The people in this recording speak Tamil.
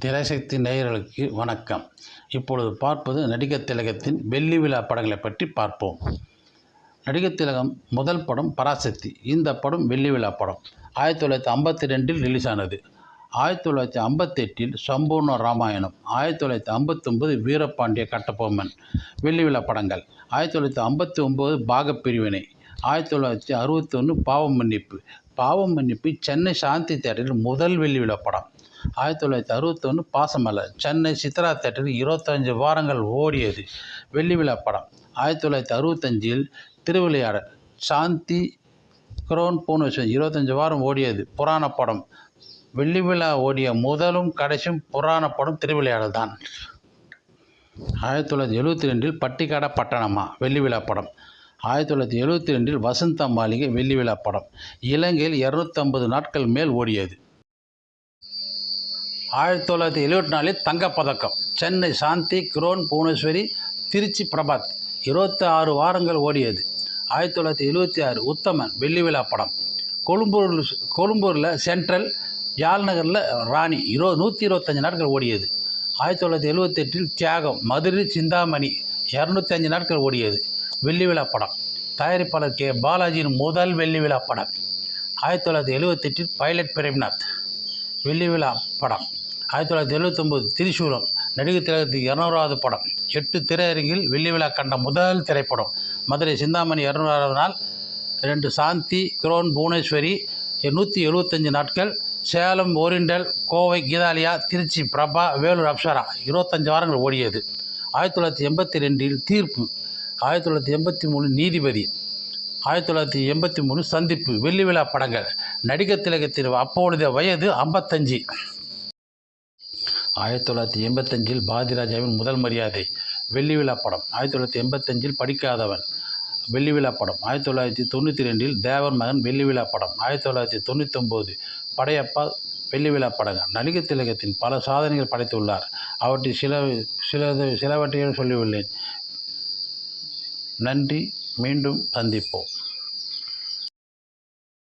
திரைசக்தி நேயர்களுக்கு வணக்கம். இப்பொழுது பார்ப்பது நடிகர் திலகத்தின் வெள்ளி விழா படங்களை பற்றி பார்ப்போம். நடிகர் திலகம் முதல் படம் பராசக்தி. இந்த படம் வெள்ளி விழா படம் 1952 ரிலீஸ் ஆனது. 1958 சம்பூர்ண ராமாயணம், 1959 வீரபாண்டிய கட்டபொம்மன் வெள்ளி விழா படங்கள். 1959 பாகப்பிரிவினை, 1961 பாவம் மன்னிப்பு சென்னை சாந்தி தேட்டரில் முதல் வெள்ளி விழா படம். 1961 பாசமலர் சென்னை சித்ரா தேட்டரில் 25 வாரங்கள் ஓடியது வெள்ளி விழா படம். 1965 திருவிளையாடல் சாந்தி குரோன் பூனேஸ்வரி 25 வாரம் ஓடியது புராண படம். வெள்ளி விழா ஓடிய முதலும் கடைசியும் புராண படம் திருவிளையாடல் தான். 1972 பட்டிக்காடா பட்டணமா வெள்ளி விழா படம். 1972 வசந்த மாளிகை வெள்ளி விழா படம். இலங்கையில் 250 நாட்கள் மேல் ஓடியது. 1974 தங்கப்பதக்கம் சென்னை சாந்தி குரோன் பூனேஸ்வரி திருச்சி பிரபாத் 26 வாரங்கள் ஓடியது. 1976 உத்தமன் வெள்ளி விழா படம். கொழும்பூரில் சென்ட்ரல், யாழ்நகரில் ராணி 125 நாட்கள் ஓடியது. 1978 தியாகம் மதுரை சிந்தாமணி 205 நாட்கள் ஓடியது வெள்ளி விழா படம். தயாரிப்பாளர் கே பாலாஜியின் முதல் வெள்ளி விழா படம். 1978 பைலட் பிரேம்நாத் வெள்ளி விழா படம். 1979 திரிசூலம் நடிகர் திலகத்துக்கு 200வது படம். 8 திரையரங்கில் வெள்ளி விழா கண்ட முதல் திரைப்படம். மதுரை சிந்தாமணி 200வது நாள். 2 சாந்தி குரோன் பூனேஸ்வரி 175 நாட்கள். சேலம் ஓரியண்டல், கோவை கீதாலியா, திருச்சி பிரபா, வேலூர் அப்சரா 25 வாரங்கள் ஓடியது. 1982 தீர்ப்பு, 1983 நீதிபதி, 1983 சந்திப்பு வெள்ளி விழா படங்கள். நடிகர் திலகத்தின் அப்பொழுதைய வயது 55. 1985 பாரதிராஜாவின் முதல் மரியாதை வெள்ளி விழா படம். 1985 படிக்காதவன் வெள்ளி விழா படம். 1992 தேவர் மகன் வெள்ளி விழா படம். 1999 படையப்பா வெள்ளி விழா படங்கள். நடிகர் திலகத்தின் பல சாதனைகள் படைத்துள்ளார். அவற்றில் சிலவற்றை சொல்லியுள்ளேன். நன்றி. மீண்டும் சந்திப்போம்.